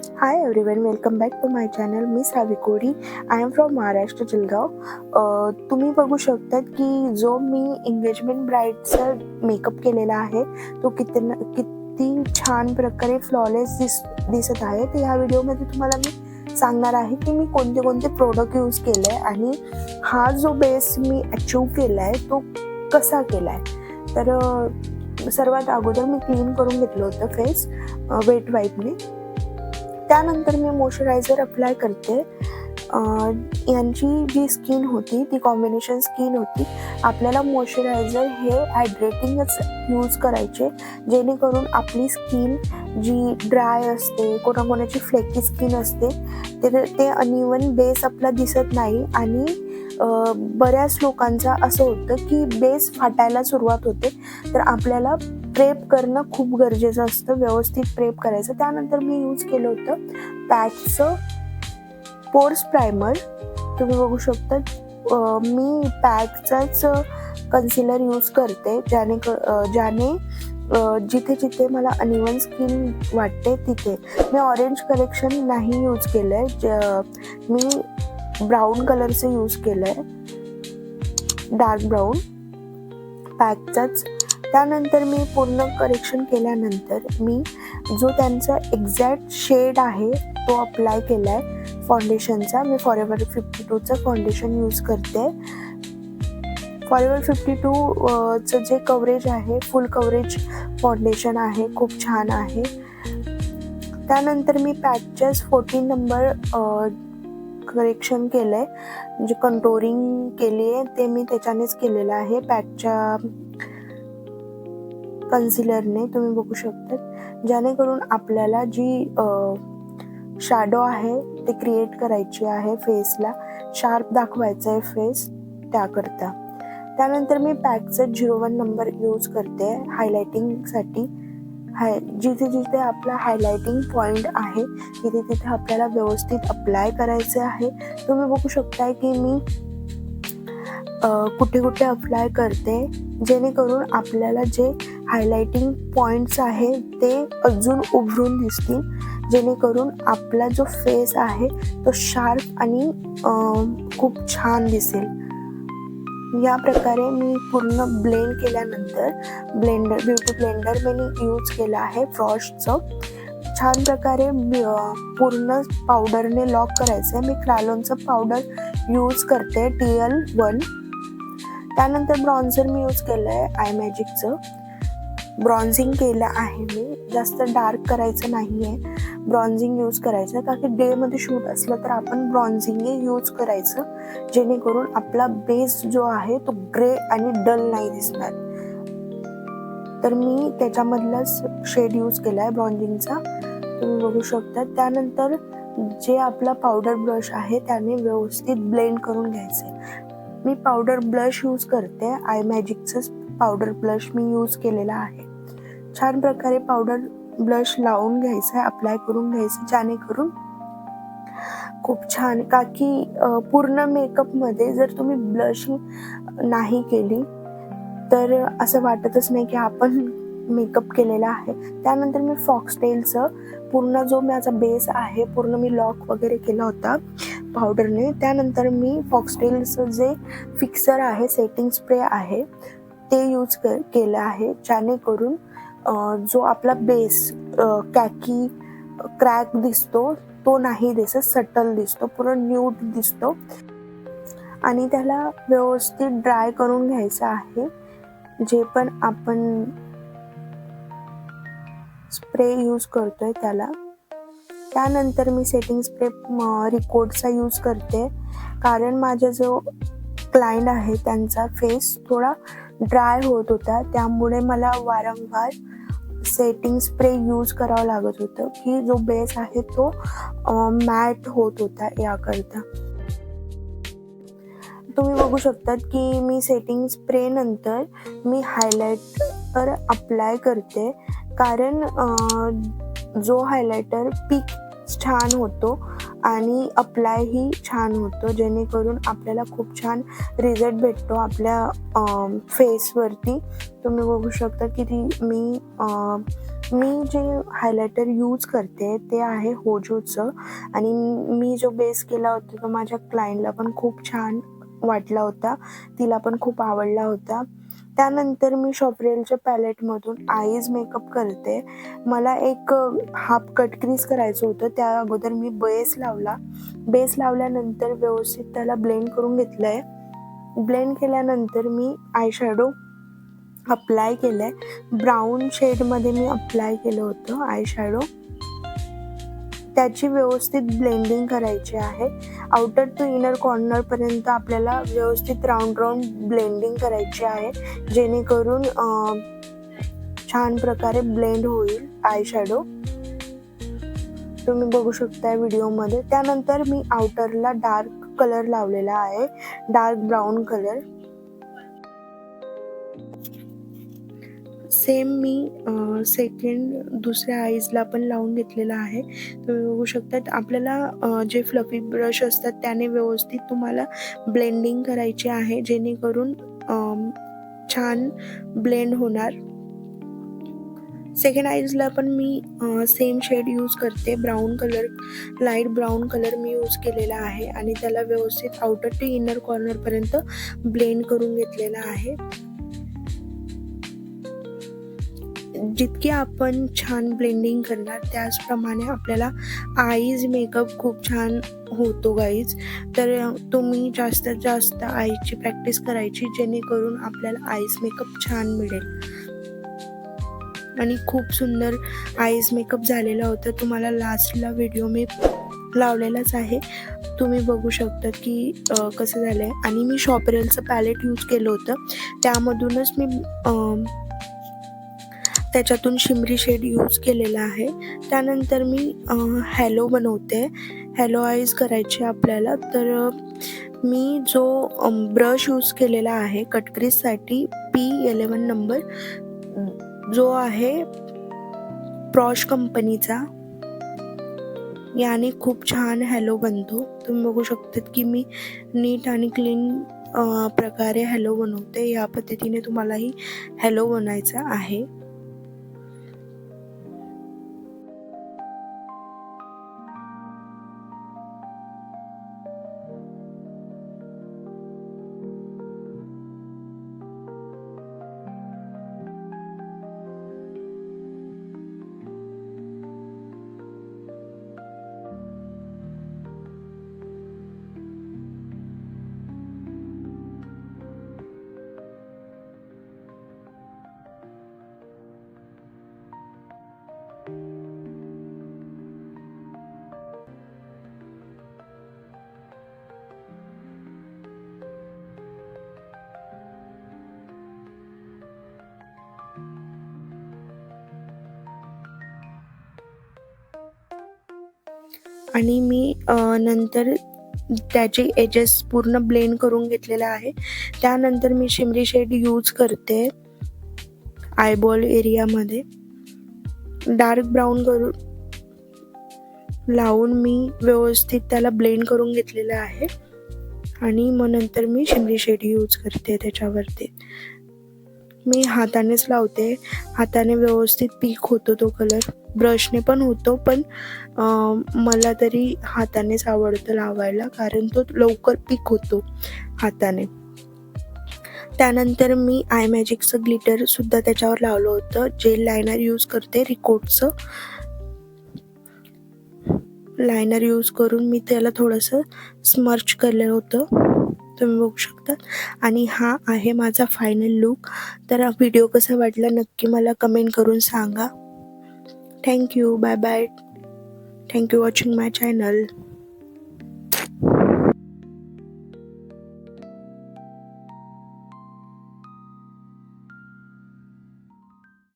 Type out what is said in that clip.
Hi everyone, welcome back to my channel. मी सावी कोडी. I am from Maharashtra Jalgaon. तुम्ही बघू शकतात की जो मी एंगेजमेंट ब्राईडचा मेकअप केलेला आहे तो किती छान प्रकारे फ्लॉलेस दिसत आहे. तर ह्या व्हिडिओमध्ये तुम्हाला मी सांगणार आहे की मी कोणते कोणते प्रोडक्ट यूज केले आणि हा जो बेस मी अचीव केला आहे तो कसा केला आहे. तर सर्वात अगोदर मी क्लीन करून घेतलं होतं फेस वेट वाईपने. त्यानंतर मी मॉइश्चरायझर अप्लाय करते. यांची जी स्किन होती ती कॉम्बिनेशन स्किन होती. आपल्याला मॉइश्चरायझर हे हायड्रेटिंगच यूज करायचे, जेणेकरून आपली स्किन जी ड्राय असते, कोणाकोणाची फ्लेकी स्किन असते ते अनइवन बेस आपला दिसत नाही. आणि बऱ्याच लोकांचा असं होतं की बेस फाटायला सुरुवात होते. तर आपल्याला प्रेप करणं खूप गरजेचं असतं, व्यवस्थित प्रेप करायचं. त्यानंतर मी यूज केलं होतं पॅकचं पोर्स प्रायमर. तुम्ही बघू शकता मी पॅकचाच कन्सिलर यूज करते, ज्याने जिथे जिथे मला अनइवन स्किन वाटते तिथे. मी ऑरेंज कलेक्शन नाही यूज केलं आहे, मी ब्राऊन कलरचं यूज केलं आहे, डार्क ब्राऊन पॅकचाच. त्यानंतर मी पूर्ण करेक्शन केल्यानंतर मी जो त्यांचा एक्झॅक्ट शेड आहे तो अप्लाय केला आहे फाउंडेशनचा. मी फॉरेवर 52चं फाउंडेशन यूज करते. फॉरेवर 52चं जे कव्हरेज आहे, फुल कव्हरेज फाउंडेशन आहे, खूप छान आहे. त्यानंतर मी पॅकच्याच 14 नंबर करेक्शन केलं आहे, म्हणजे कंटोरिंग केली आहे, ते मी त्याच्यानेच केलेलं आहे पॅकच्या कन्सिलरने. तुम्ही बघू शकता, जेणेकरून आपल्याला जी शॅडो आहे ते क्रिएट करायची आहे, फेसला शार्प दाखवायचं आहे फेस, त्याकरता. त्यानंतर मी पॅकचं 01 नंबर यूज करते हायलायटिंगसाठी. जिथे जिथे आपला हायलायटिंग पॉईंट आहे तिथे तिथे आपल्याला व्यवस्थित अप्लाय करायचे आहे. तुम्ही बघू शकताय की मी कुठे कुठे अप्लाय करते, जेणेकरून आपल्याला जे हायलायटिंग पॉईंट्स आहे ते अजून उभरून दिसतील, जेणेकरून आपला जो फेस आहे तो शार्प आणि खूप छान दिसेल. या प्रकारे मी पूर्ण ब्लेंड केल्यानंतर ब्युटी ब्लेंडर मी यूज केलं आहे फ्रॉस्टचं. छान प्रकारे पूर्ण पावडरने लॉक करायचं आहे. मी क्रायलॉनचं पावडर यूज करते TL1. त्यानंतर ब्रॉन्झर मी यूज केलं आहे आय मॅजिकचं. ब्रॉन्झिंग केलं आहे मी, जास्त डार्क करायचं नाही आहे, ब्रॉन्झिंग यूज करायचं. कारण की डेमध्ये शूट असलं तर आपण ब्रॉन्झिंग यूज करायचं, जेणेकरून आपला बेस जो आहे तो ग्रे आणि डल नाही दिसणार. तर मी त्याच्यामधलाच शेड यूज केला आहे ब्रॉन्झिंगचा, तुम्ही बघू शकता. त्यानंतर जे आपला पावडर ब्रश आहे त्याने व्यवस्थित ब्लेंड करून घ्यायचे. मी पावडर ब्लश यूज करते, आय मॅजिकचंच पावडर ब्लश मी यूज केलेला आहे. छान प्रकारे पावडर ब्लश लावून घ्यायचं आहे, अप्लाय करून घ्यायचं, जेणेकरून खूप छान. का की पूर्ण मेकअपमध्ये जर तुम्ही ब्लशिंग नाही केली तर असं वाटतच नाही की आपण मेकअप केलेला आहे. त्यानंतर मी फॉक्सटेलचं पूर्ण जो माझा बेस आहे पूर्ण मी लॉक वगैरे केला होता पावडरने. त्यानंतर मी फॉक्सटेलचं जे फिक्सर आहे, सेटिंग स्प्रे आहे, ते यूज केलं आहे, जेणेकरून जो आपला बेस कॅकी क्रॅक दिसतो तो नाही दिसत, सटल दिसतो, पूर्ण न्यूड दिसतो. आणि त्याला व्यवस्थित ड्राय करून घ्यायचं आहे, जे पण आपण स्प्रे यूज करतोय त्याला. त्यानंतर मी सेटिंग स्प्रे रिकोडचा यूज करते, कारण माझा जो क्लायंट आहे त्यांचा फेस थोडा ड्राय होत होता, त्यामुळे मला वारंवार सेटिंग स्प्रे यूज करावं लागत होतं की जो बेस आहे तो मॅट होत होता याकरता. तुम्ही बघू शकतात की मी सेटिंग स्प्रे नंतर मी हायलायटर अप्लाय करते, कारण जो हायलायटर पीक छान होतो आणि अप्लायही छान होतो, जेणेकरून आपल्याला खूप छान रिझल्ट भेटतो आपल्या फेसवरती. तुम्ही बघू शकता की मी मी जे हायलायटर यूज करते ते आहे होजोचं, आणि मी जो बेस केला होता तो माझ्या क्लायंटला पण खूप छान वाटला होता, तिला पण खूप आवडला होता. त्यानंतर मी शॉपरेलच्या पॅलेटमधून आईज मेकअप करते. मला एक हाफ कट क्रीज करायचं होतं, त्या अगोदर मी बेस लावला. बेस लावल्यानंतर व्यवस्थित त्याला ब्लेंड करून घेतलंय. ब्लेंड केल्यानंतर मी आय शॅडो अप्लाय केलंय. ब्राऊन शेडमध्ये मी अप्लाय केलं होतं आय शॅडो. त्याची व्यवस्थित ब्लेंडिंग करायची आहे. आउटर टू इनर कॉर्नर पर्यंत आपल्याला व्यवस्थित राऊंड ब्लेंडिंग करायची आहे, जेणेकरून छान प्रकारे ब्लेंड होईल आय शॅडो. तुम्ही बघू शकता व्हिडिओमध्ये. त्यानंतर मी आउटरला डार्क कलर लावलेला आहे, डार्क ब्राऊन कलर. सेम मी दुसऱ्या आईजला पण लावून घेतलेला आहे. तुम्ही बघू शकता. आपल्याला जे फ्लफी ब्रश असतात त्याने व्यवस्थित तुम्हाला ब्लेंडिंग करायची आहे, जेणेकरून छान ब्लेंड होणार. सेकंड आईजला पण मी सेम शेड यूज करते, brown colour, light brown colour मी यूज केलेला आहे, आणि त्याला व्यवस्थित आउटर टू इनर कॉर्नरपर्यंत ब्लेंड करून घेतलेला आहे. जितकी आपण छान ब्लेंडिंग करणार त्याचप्रमाणे आपल्याला आईज मेकअप खूप छान होतो गाईज. तर तुम्ही जास्तीत जास्त आईची प्रॅक्टिस करायची, जेणेकरून आपल्याला आईज मेकअप छान मिळेल. आणि खूप सुंदर आईज मेकअप झालेला होता. तुम्हाला लास्टला व्हिडिओ मी लावलेलाच आहे, तुम्ही बघू शकता की कसं झालं आहे. आणि मी शॉपरेलचं पॅलेट यूज केलं होतं, त्यामधूनच मी त्याच्यातून शिमरी शेड यूज केलेला आहे. त्यानंतर मी हॅलो बनवते, हॅलो आईज करायची आपल्याला. तर मी जो ब्रश यूज केलेला आहे कटक्रीजसाठी, P11 नंबर, जो आहे प्रॉश कंपनीचा, याने खूप छान हॅलो बनतो. तुम्ही बघू शकतात की मी नीट आणि क्लीन प्रकारे हॅलो बनवते. या पद्धतीने तुम्हालाही हॅलो बनायचा आहे. आणि मी नंतर त्याचे एजेस पूर्ण ब्लेंड करून घेतलेला आहे. त्यानंतर मी शिमरी शेड यूज करते आयबॉल एरियामध्ये. डार्क ब्राऊन करून लावून मी व्यवस्थित त्याला ब्लेंड करून घेतलेलं आहे, आणि मग नंतर मी शिमरी शेड यूज करते त्याच्यावरती. मी हातानेच लावते, हाताने व्यवस्थित पीक होतो तो कलर. ब्रशने पण होतो, पण मला तरी हातानेच आवडतं लावायला, कारण तो लवकर पीक होतो हाताने. त्यानंतर मी आय मॅजिकचं ग्लिटर सुद्धा त्याच्यावर लावलं होतं. जेल लायनर यूज करते, रिकोटचं लायनर यूज करून मी त्याला थोडंसं स्मर्च केलं होतं, तुम्ही बघू शकता. आणि हा आहे माझा फायनल लुक. तर व्हिडिओ कसा वाटला नक्की मला कमेंट करून सांगा. Thank you, bye bye. Thank you watching my channel.